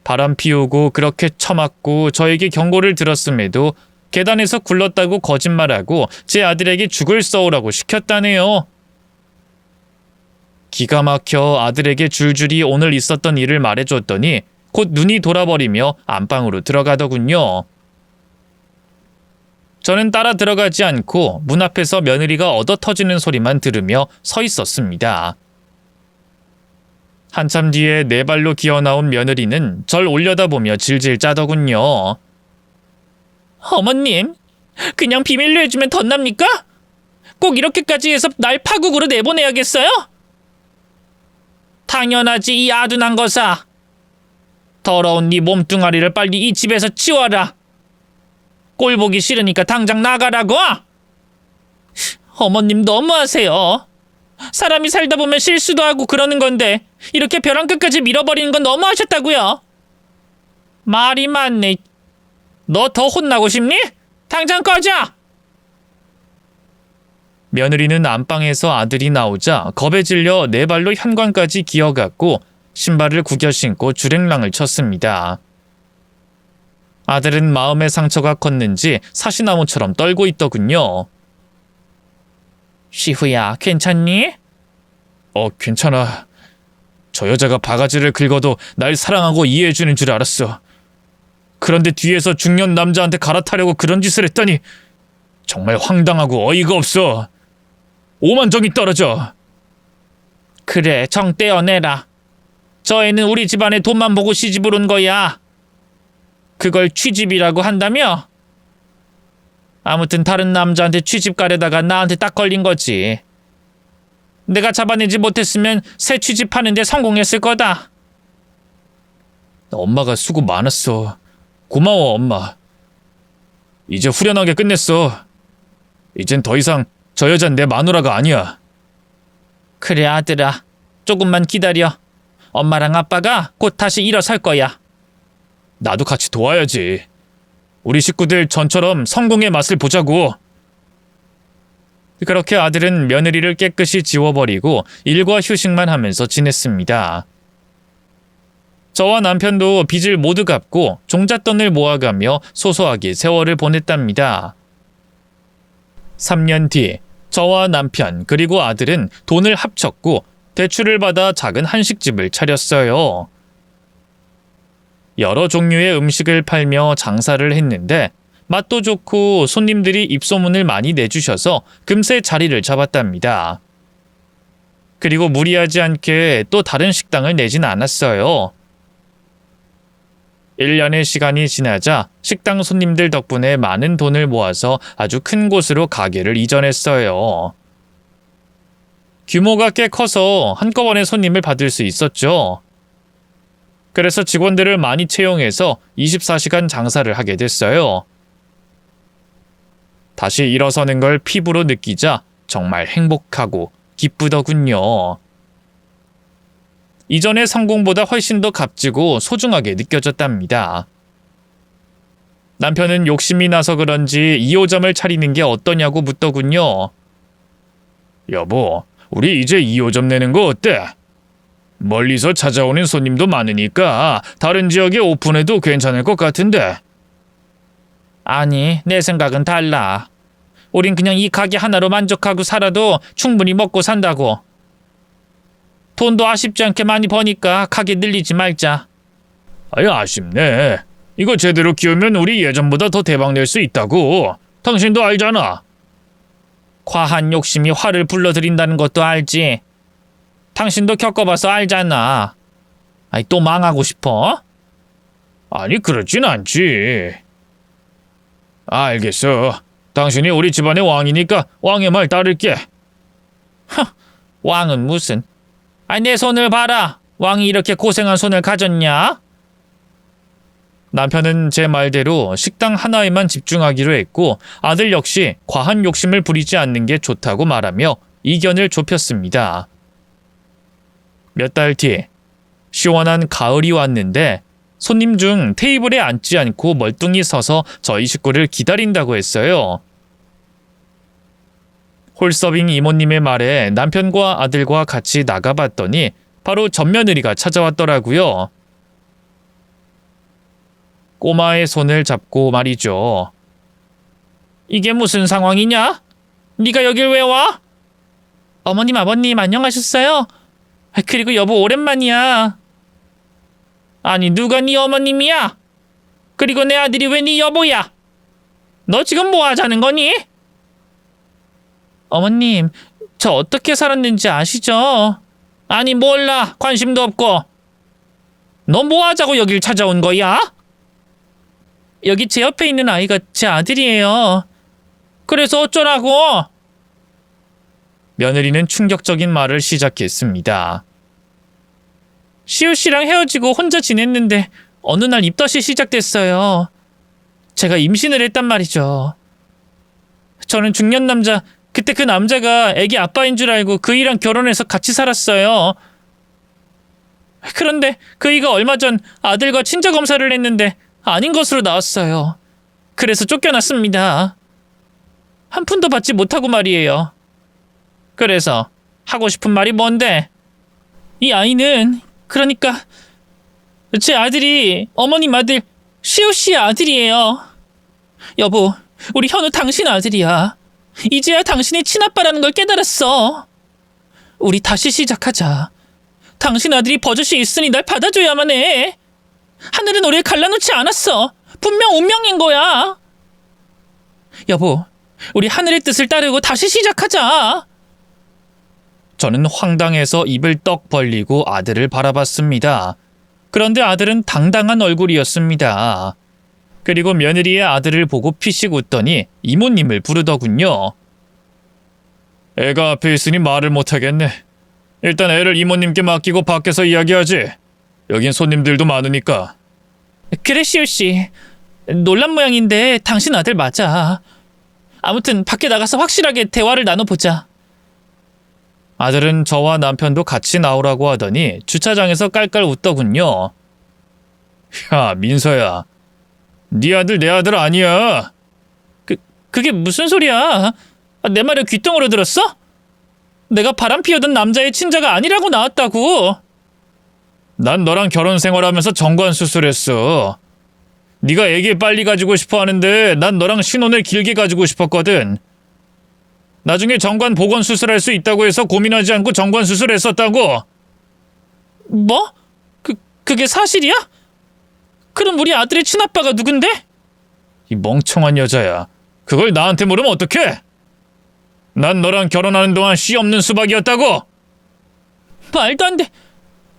바람 피우고 그렇게 처맞고 저에게 경고를 들었음에도 계단에서 굴렀다고 거짓말하고 제 아들에게 죽을 써오라고 시켰다네요. 기가 막혀 아들에게 줄줄이 오늘 있었던 일을 말해줬더니 곧 눈이 돌아버리며 안방으로 들어가더군요. 저는 따라 들어가지 않고 문 앞에서 며느리가 얻어터지는 소리만 들으며 서 있었습니다. 한참 뒤에 네 발로 기어나온 며느리는 절 올려다보며 질질 짜더군요. 어머님, 그냥 비밀로 해주면 덧납니까? 꼭 이렇게까지 해서 날 파국으로 내보내야겠어요? 당연하지, 이 아둔한 거사. 더러운 네 몸뚱아리를 빨리 이 집에서 치워라. 꼴 보기 싫으니까 당장 나가라고. 어머님 너무하세요. 사람이 살다 보면 실수도 하고 그러는 건데 이렇게 벼랑 끝까지 밀어버리는 건 너무하셨다고요. 말이 많네. 너 더 혼나고 싶니? 당장 꺼져. 며느리는 안방에서 아들이 나오자 겁에 질려 네 발로 현관까지 기어갔고 신발을 구겨 신고 주랭랑을 쳤습니다. 아들은 마음의 상처가 컸는지 사시나무처럼 떨고 있더군요. 시후야, 괜찮니? 괜찮아. 저 여자가 바가지를 긁어도 날 사랑하고 이해해주는 줄 알았어. 그런데 뒤에서 중년 남자한테 갈아타려고 그런 짓을 했다니 정말 황당하고 어이가 없어. 오만정이 떨어져. 그래, 정 떼어내라. 저 애는 우리 집안에 돈만 보고 시집을 온 거야. 그걸 취집이라고 한다며? 아무튼 다른 남자한테 취집 가려다가 나한테 딱 걸린 거지. 내가 잡아내지 못했으면 새 취집하는데 성공했을 거다. 엄마가 수고 많았어. 고마워, 엄마. 이제 후련하게 끝냈어. 이젠 더 이상 저 여잔 내 마누라가 아니야. 그래, 아들아. 조금만 기다려. 엄마랑 아빠가 곧 다시 일어설 거야. 나도 같이 도와야지. 우리 식구들 전처럼 성공의 맛을 보자고. 그렇게 아들은 며느리를 깨끗이 지워버리고 일과 휴식만 하면서 지냈습니다. 저와 남편도 빚을 모두 갚고 종잣돈을 모아가며 소소하게 세월을 보냈답니다. 3년 뒤 저와 남편 그리고 아들은 돈을 합쳤고 대출을 받아 작은 한식집을 차렸어요. 여러 종류의 음식을 팔며 장사를 했는데 맛도 좋고 손님들이 입소문을 많이 내주셔서 금세 자리를 잡았답니다. 그리고 무리하지 않게 또 다른 식당을 내진 않았어요. 1년의 시간이 지나자 식당 손님들 덕분에 많은 돈을 모아서 아주 큰 곳으로 가게를 이전했어요. 규모가 꽤 커서 한꺼번에 손님을 받을 수 있었죠. 그래서 직원들을 많이 채용해서 24시간 장사를 하게 됐어요. 다시 일어서는 걸 피부로 느끼자 정말 행복하고 기쁘더군요. 이전의 성공보다 훨씬 더 값지고 소중하게 느껴졌답니다. 남편은 욕심이 나서 그런지 2호점을 차리는 게 어떠냐고 묻더군요. 여보, 우리 이제 2호점 내는 거 어때? 멀리서 찾아오는 손님도 많으니까 다른 지역에 오픈해도 괜찮을 것 같은데. 아니, 내 생각은 달라. 우린 그냥 이 가게 하나로 만족하고 살아도 충분히 먹고 산다고. 돈도 아쉽지 않게 많이 버니까 가게 늘리지 말자. 아유, 아쉽네. 이거 제대로 키우면 우리 예전보다 더 대박 낼 수 있다고. 당신도 알잖아. 과한 욕심이 화를 불러들인다는 것도 알지. 당신도 겪어봐서 알잖아. 아니, 또 망하고 싶어? 아니, 그렇진 않지. 알겠어. 당신이 우리 집안의 왕이니까 왕의 말 따를게. 왕은 무슨. 아니, 내 손을 봐라. 왕이 이렇게 고생한 손을 가졌냐? 남편은 제 말대로 식당 하나에만 집중하기로 했고 아들 역시 과한 욕심을 부리지 않는 게 좋다고 말하며 이견을 좁혔습니다. 몇 달 뒤, 시원한 가을이 왔는데 손님 중 테이블에 앉지 않고 멀뚱히 서서 저희 식구를 기다린다고 했어요. 홀서빙 이모님의 말에 남편과 아들과 같이 나가봤더니 바로 맏며느리가 찾아왔더라고요. 꼬마의 손을 잡고 말이죠. 이게 무슨 상황이냐? 네가 여길 왜 와? 어머님, 아버님 안녕하셨어요? 그리고 여보 오랜만이야. 아니, 누가 네 어머님이야? 그리고 내 아들이 왜 네 여보야? 너 지금 뭐 하자는 거니? 어머님, 저 어떻게 살았는지 아시죠? 아니, 몰라. 관심도 없고. 너 뭐 하자고 여길 찾아온 거야? 여기 제 옆에 있는 아이가 제 아들이에요. 그래서 어쩌라고? 며느리는 충격적인 말을 시작했습니다. 시우 씨랑 헤어지고 혼자 지냈는데 어느 날 입덧이 시작됐어요. 제가 임신을 했단 말이죠. 저는 중년 남자, 그때 그 남자가 애기 아빠인 줄 알고 그이랑 결혼해서 같이 살았어요. 그런데 그이가 얼마 전 아들과 친자 검사를 했는데 아닌 것으로 나왔어요. 그래서 쫓겨났습니다. 한 푼도 받지 못하고 말이에요. 그래서 하고 싶은 말이 뭔데? 이 아이는 그러니까 제 아들이 어머님 아들 시우 씨의 아들이에요. 여보, 우리 현우 당신 아들이야. 이제야 당신이 친아빠라는 걸 깨달았어. 우리 다시 시작하자. 당신 아들이 버젓이 있으니 날 받아줘야만 해. 하늘은 우리를 갈라놓지 않았어. 분명 운명인 거야. 여보, 우리 하늘의 뜻을 따르고 다시 시작하자. 저는 황당해서 입을 떡 벌리고 아들을 바라봤습니다. 그런데 아들은 당당한 얼굴이었습니다. 그리고 며느리의 아들을 보고 피식 웃더니 이모님을 부르더군요. 애가 앞에 있으니 말을 못하겠네. 일단 애를 이모님께 맡기고 밖에서 이야기하지. 여긴 손님들도 많으니까. 그래, 시우씨. 놀란 모양인데 당신 아들 맞아. 아무튼 밖에 나가서 확실하게 대화를 나눠보자. 아들은 저와 남편도 같이 나오라고 하더니 주차장에서 깔깔 웃더군요. 야, 민서야. 네 아들 내 아들 아니야. 그게 무슨 소리야? 내 말을 귓등으로 들었어? 내가 바람 피우던 남자의 친자가 아니라고 나왔다고. 난 너랑 결혼 생활하면서 정관 수술했어. 네가 애기 빨리 가지고 싶어 하는데 난 너랑 신혼을 길게 가지고 싶었거든. 나중에 정관 복원 수술할 수 있다고 해서 고민하지 않고 정관 수술했었다고. 뭐? 그게 사실이야? 그럼 우리 아들의 친아빠가 누군데? 이 멍청한 여자야. 그걸 나한테 물으면 어떡해? 난 너랑 결혼하는 동안 씨 없는 수박이었다고. 말도 안 돼.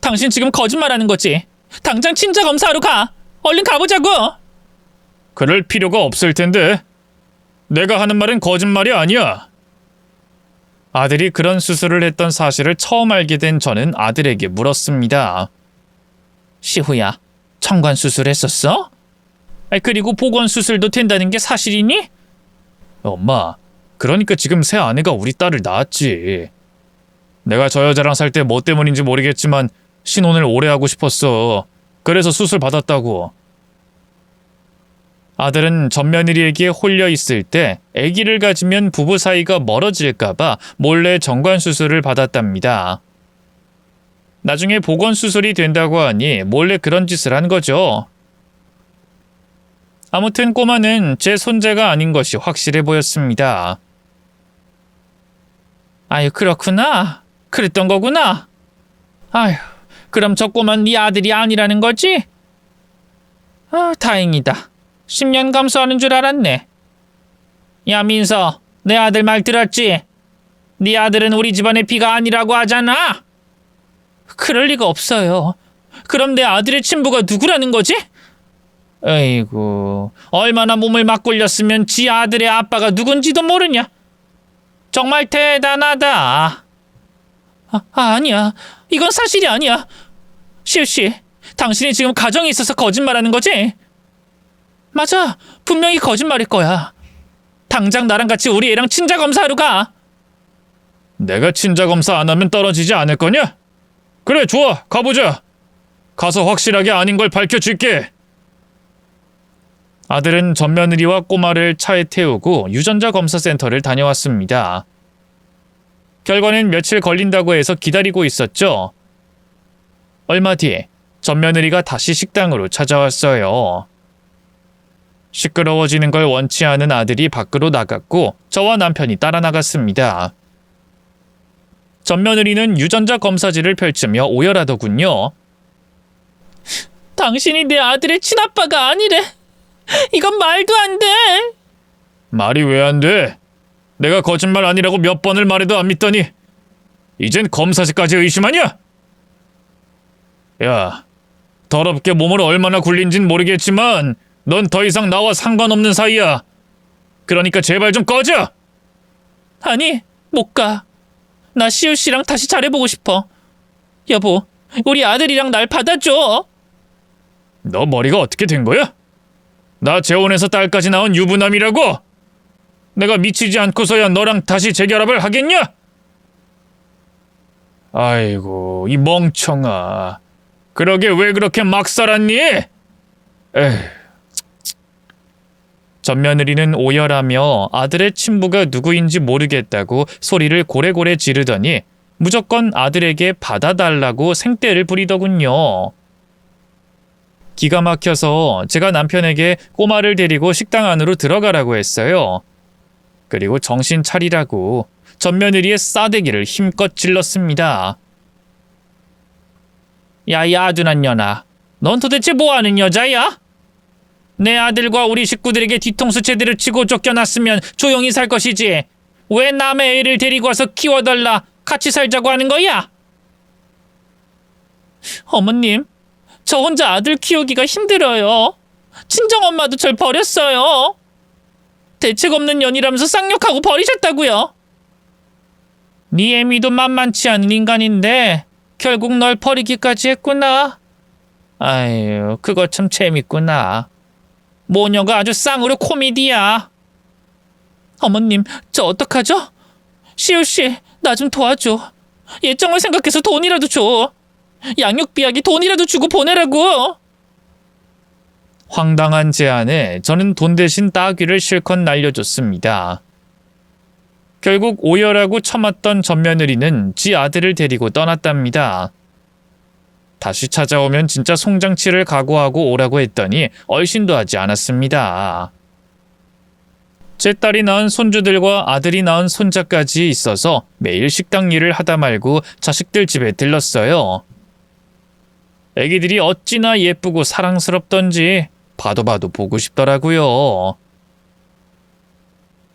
당신 지금 거짓말하는 거지. 당장 친자 검사하러 가. 얼른 가보자고. 그럴 필요가 없을 텐데. 내가 하는 말은 거짓말이 아니야. 아들이 그런 수술을 했던 사실을 처음 알게 된 저는 아들에게 물었습니다. 시후야, 정관 수술했었어? 그리고 복원 수술도 된다는 게 사실이니? 엄마, 그러니까 지금 새 아내가 우리 딸을 낳았지. 내가 저 여자랑 살 때 뭐 때문인지 모르겠지만 신혼을 오래 하고 싶었어. 그래서 수술 받았다고. 아들은 맏며느리에게 홀려 있을 때 아기를 가지면 부부 사이가 멀어질까봐 몰래 정관 수술을 받았답니다. 나중에 복원 수술이 된다고 하니 몰래 그런 짓을 한 거죠. 아무튼 꼬마는 제 손자가 아닌 것이 확실해 보였습니다. 아유, 그렇구나. 그랬던 거구나. 아유, 그럼 저 꼬마는 네 아들이 아니라는 거지? 아, 다행이다. 10년 감수하는 줄 알았네. 야 민서, 내 아들 말 들었지? 네 아들은 우리 집안의 피가 아니라고 하잖아. 그럴 리가 없어요. 그럼 내 아들의 친부가 누구라는 거지? 에이구, 얼마나 몸을 막 굴렸으면 지 아들의 아빠가 누군지도 모르냐? 정말 대단하다. 아니야. 이건 사실이 아니야. 시우씨, 당신이 지금 가정에 있어서 거짓말하는 거지? 맞아. 분명히 거짓말일 거야. 당장 나랑 같이 우리 애랑 친자 검사하러 가. 내가 친자 검사 안 하면 떨어지지 않을 거냐? 그래, 좋아. 가보자. 가서 확실하게 아닌 걸 밝혀줄게. 아들은 맏며느리와 꼬마를 차에 태우고 유전자 검사 센터를 다녀왔습니다. 결과는 며칠 걸린다고 해서 기다리고 있었죠. 얼마 뒤 맏며느리가 다시 식당으로 찾아왔어요. 시끄러워지는 걸 원치 않은 아들이 밖으로 나갔고 저와 남편이 따라 나갔습니다. 맏며느리는 유전자 검사지를 펼치며 오열하더군요. 당신이 내 아들의 친아빠가 아니래. 이건 말도 안 돼. 말이 왜 안 돼? 내가 거짓말 아니라고 몇 번을 말해도 안 믿더니 이젠 검사지까지 의심하냐? 야, 더럽게 몸을 얼마나 굴린진 모르겠지만 넌 더 이상 나와 상관없는 사이야. 그러니까 제발 좀 꺼져. 아니, 못 가. 나 시우 씨랑 다시 잘해보고 싶어. 여보, 우리 아들이랑 날 받아줘. 너 머리가 어떻게 된 거야? 나 재혼해서 딸까지 낳은 유부남이라고? 내가 미치지 않고서야 너랑 다시 재결합을 하겠냐? 아이고, 이 멍청아. 그러게 왜 그렇게 막 살았니? 에휴. 맏며느리는 오열하며 아들의 친부가 누구인지 모르겠다고 소리를 고래고래 지르더니 무조건 아들에게 받아달라고 생떼를 부리더군요. 기가 막혀서 제가 남편에게 꼬마를 데리고 식당 안으로 들어가라고 했어요. 그리고 정신 차리라고 맏며느리의 싸대기를 힘껏 질렀습니다. 야, 이 아둔한 년아. 넌 도대체 뭐하는 여자야? 내 아들과 우리 식구들에게 뒤통수 제대로 치고 쫓겨났으면 조용히 살 것이지. 왜 남의 애를 데리고 와서 키워달라, 같이 살자고 하는 거야? 어머님, 저 혼자 아들 키우기가 힘들어요. 친정엄마도 절 버렸어요. 대책 없는 년이라면서 쌍욕하고 버리셨다고요. 네 애미도 만만치 않은 인간인데 결국 널 버리기까지 했구나. 아유, 그거 참 재밌구나. 모녀가 아주 쌍으로 코미디야. 어머님, 저 어떡하죠? 시우씨, 나 좀 도와줘. 예정을 생각해서 돈이라도 줘. 양육비하기 돈이라도 주고 보내라고. 황당한 제안에 저는 돈 대신 따귀를 실컷 날려줬습니다. 결국 오열하고 처맞던 맏며느리는 지 아들을 데리고 떠났답니다. 다시 찾아오면 진짜 송장치를 각오하고 오라고 했더니 얼씬도 하지 않았습니다. 제 딸이 낳은 손주들과 아들이 낳은 손자까지 있어서 매일 식당 일을 하다 말고 자식들 집에 들렀어요. 애기들이 어찌나 예쁘고 사랑스럽던지 봐도 보고 싶더라고요.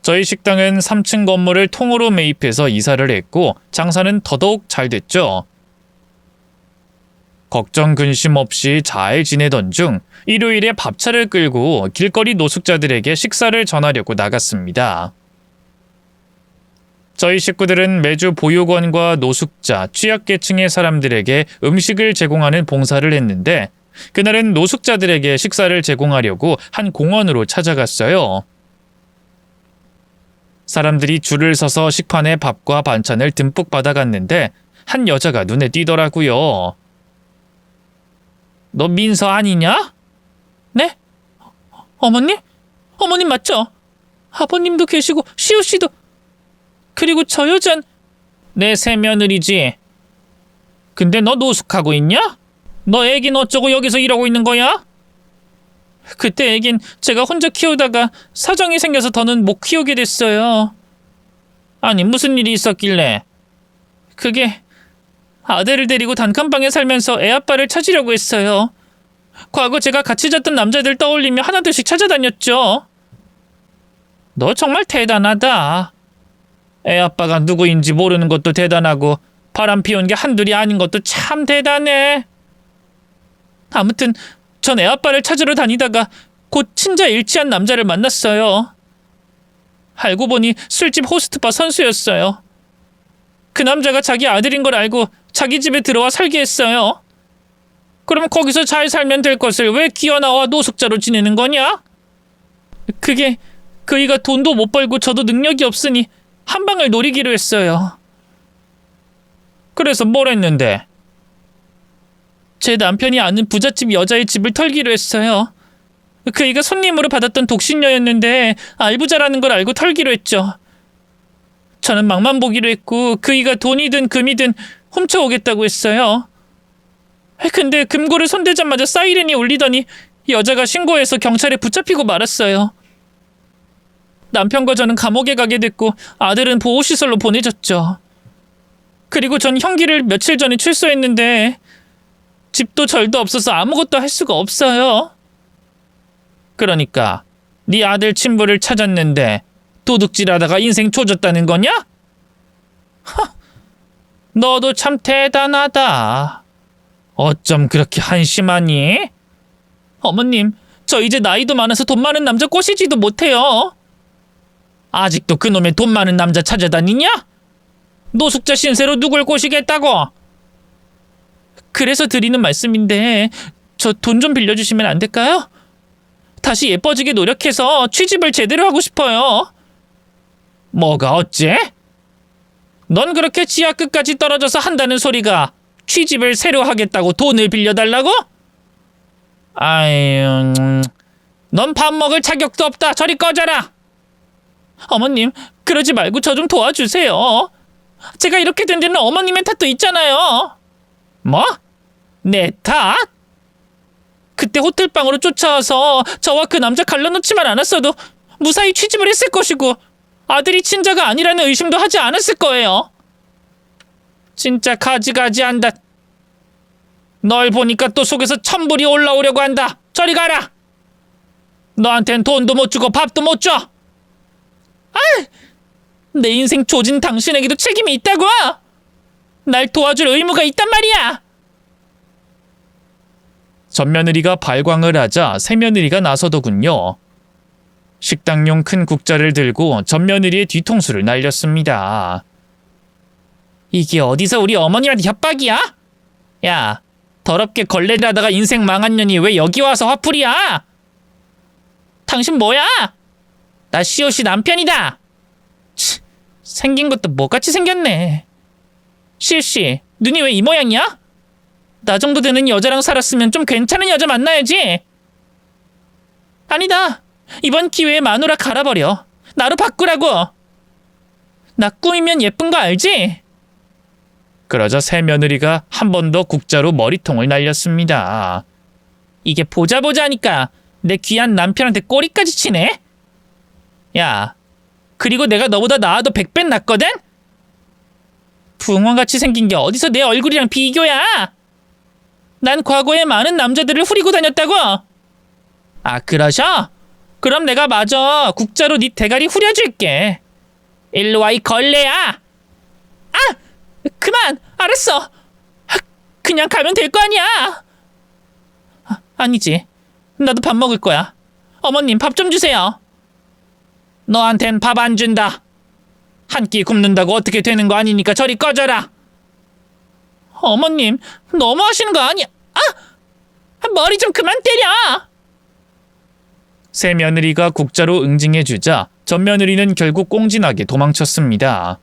저희 식당은 3층 건물을 통으로 매입해서 이사를 했고 장사는 더더욱 잘 됐죠. 걱정 근심 없이 잘 지내던 중 일요일에 밥차를 끌고 길거리 노숙자들에게 식사를 전하려고 나갔습니다. 저희 식구들은 매주 보육원과 노숙자, 취약계층의 사람들에게 음식을 제공하는 봉사를 했는데 그날은 노숙자들에게 식사를 제공하려고 한 공원으로 찾아갔어요. 사람들이 줄을 서서 식판에 밥과 반찬을 듬뿍 받아갔는데 한 여자가 눈에 띄더라고요. 너 민서 아니냐? 네? 어머님? 어머님 맞죠? 아버님도 계시고 시우 씨도. 그리고 저 여잔 내 새며느리지. 근데 너 노숙하고 있냐? 너 애긴 어쩌고 여기서 일하고 있는 거야? 그때 애긴 제가 혼자 키우다가 사정이 생겨서 더는 못 키우게 됐어요. 아니, 무슨 일이 있었길래? 그게 아들을 데리고 단칸방에 살면서 애 아빠를 찾으려고 했어요. 과거 제가 같이 잤던 남자들 떠올리며 하나둘씩 찾아다녔죠. 너 정말 대단하다. 애 아빠가 누구인지 모르는 것도 대단하고 바람 피운 게 한둘이 아닌 것도 참 대단해. 아무튼 전 애 아빠를 찾으러 다니다가 곧 친자 일치한 남자를 만났어요. 알고 보니 술집 호스트바 선수였어요. 그 남자가 자기 아들인 걸 알고 자기 집에 들어와 살게 했어요. 그럼 거기서 잘 살면 될 것을 왜 기어나와 노숙자로 지내는 거냐? 그게 그이가 돈도 못 벌고 저도 능력이 없으니 한 방을 노리기로 했어요. 그래서 뭘 했는데? 제 남편이 아는 부잣집 여자의 집을 털기로 했어요. 그이가 손님으로 받았던 독신녀였는데 알부자라는 걸 알고 털기로 했죠. 저는 막만 보기로 했고 그이가 돈이든 금이든 훔쳐오겠다고 했어요. 근데 금고를 손대자마자 사이렌이 울리더니 여자가 신고해서 경찰에 붙잡히고 말았어요. 남편과 저는 감옥에 가게 됐고 아들은 보호시설로 보내졌죠. 그리고 전 형기를 며칠 전에 출소했는데 집도 절도 없어서 아무것도 할 수가 없어요. 그러니까 네 아들 친부를 찾았는데 도둑질하다가 인생 조졌다는 거냐? 하, 너도 참 대단하다. 어쩜 그렇게 한심하니? 어머님, 저 이제 나이도 많아서 돈 많은 남자 꼬시지도 못해요. 아직도 그놈의 돈 많은 남자 찾아다니냐? 노숙자 신세로 누굴 꼬시겠다고? 그래서 드리는 말씀인데 저 돈 좀 빌려주시면 안 될까요? 다시 예뻐지게 노력해서 취집을 제대로 하고 싶어요. 뭐가 어째? 넌 그렇게 지하 끝까지 떨어져서 한다는 소리가 취집을 새로 하겠다고 돈을 빌려달라고? 아유, 넌 밥 먹을 자격도 없다. 저리 꺼져라. 어머님, 그러지 말고 저 좀 도와주세요. 제가 이렇게 된 데는 어머님의 탓도 있잖아요. 뭐? 내 탓? 그때 호텔방으로 쫓아와서 저와 그 남자 갈라놓지만 않았어도 무사히 취집을 했을 것이고 아들이 친자가 아니라는 의심도 하지 않았을 거예요. 진짜 가지가지 한다. 널 보니까 또 속에서 천불이 올라오려고 한다. 저리 가라. 너한텐 돈도 못 주고 밥도 못 줘. 아! 내 인생 조진 당신에게도 책임이 있다고. 날 도와줄 의무가 있단 말이야. 전며느리가 발광을 하자 새며느리가 나서더군요. 식당용 큰 국자를 들고 전며느리의 뒤통수를 날렸습니다. 이게 어디서 우리 어머니한테 협박이야? 야, 더럽게 걸레를 하다가 인생 망한 년이 왜 여기 와서 화풀이야? 당신 뭐야? 나 시옷이 남편이다. 치, 생긴 것도 뭐같이 생겼네. 시옷씨, 눈이 왜 이 모양이야? 나 정도 되는 여자랑 살았으면 좀 괜찮은 여자 만나야지. 아니다. 이번 기회에 마누라 갈아버려. 나로 바꾸라고. 나 꾸미면 예쁜 거 알지? 그러자 새며느리가 한 번 더 국자로 머리통을 날렸습니다. 이게 보자 하니까 내 귀한 남편한테 꼬리까지 치네? 야, 그리고 내가 너보다 나아도 100배 낫거든? 붕어같이 생긴 게 어디서 내 얼굴이랑 비교야? 난 과거에 많은 남자들을 후리고 다녔다고? 아, 그러셔? 그럼 내가 마저 국자로 네 대가리 후려줄게. 일로 와, 이 걸레야. 아! 그만! 알았어. 그냥 가면 될 거 아니야. 아니지. 나도 밥 먹을 거야. 어머님, 밥 좀 주세요. 너한텐 밥 안 준다. 한 끼 굶는다고 어떻게 되는 거 아니니까 저리 꺼져라. 어머님, 너무 하시는 거 아니야? 아! 머리 좀 그만 때려! 새며느리가 국자로 응징해주자 전며느리는 결국 꽁진하게 도망쳤습니다.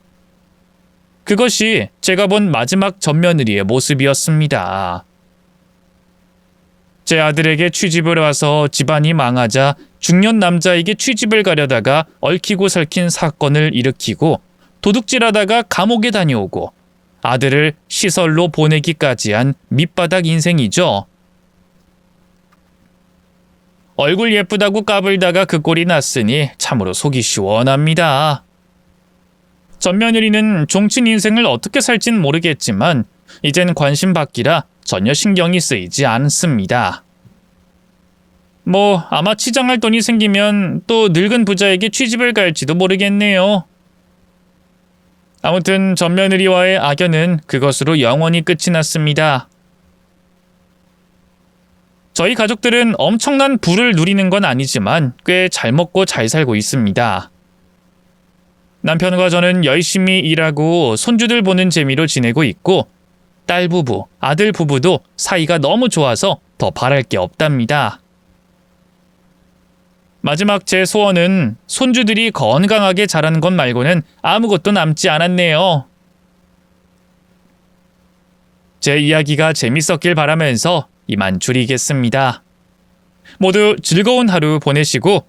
그것이 제가 본 마지막 전며느리의 모습이었습니다. 제 아들에게 취집을 와서 집안이 망하자 중년 남자에게 취집을 가려다가 얽히고 설킨 사건을 일으키고 도둑질하다가 감옥에 다녀오고 아들을 시설로 보내기까지 한 밑바닥 인생이죠. 얼굴 예쁘다고 까불다가 그 꼴이 났으니 참으로 속이 시원합니다. 전며느리는 종친 인생을 어떻게 살진 모르겠지만 이젠 관심 받기라 전혀 신경이 쓰이지 않습니다. 뭐 아마 치장할 돈이 생기면 또 늙은 부자에게 취집을 갈지도 모르겠네요. 아무튼 전며느리와의 악연은 그것으로 영원히 끝이 났습니다. 저희 가족들은 엄청난 부를 누리는 건 아니지만 꽤 잘 먹고 잘 살고 있습니다. 남편과 저는 열심히 일하고 손주들 보는 재미로 지내고 있고 딸 부부, 아들 부부도 사이가 너무 좋아서 더 바랄 게 없답니다. 마지막 제 소원은 손주들이 건강하게 자라는 것 말고는 아무것도 남지 않았네요. 제 이야기가 재밌었길 바라면서 이만 줄이겠습니다. 모두 즐거운 하루 보내시고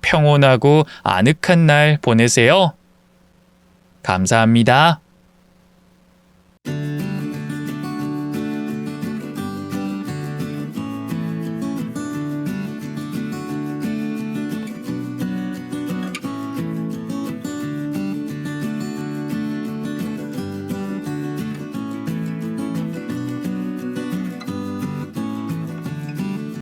평온하고 아늑한 날 보내세요. 감사합니다.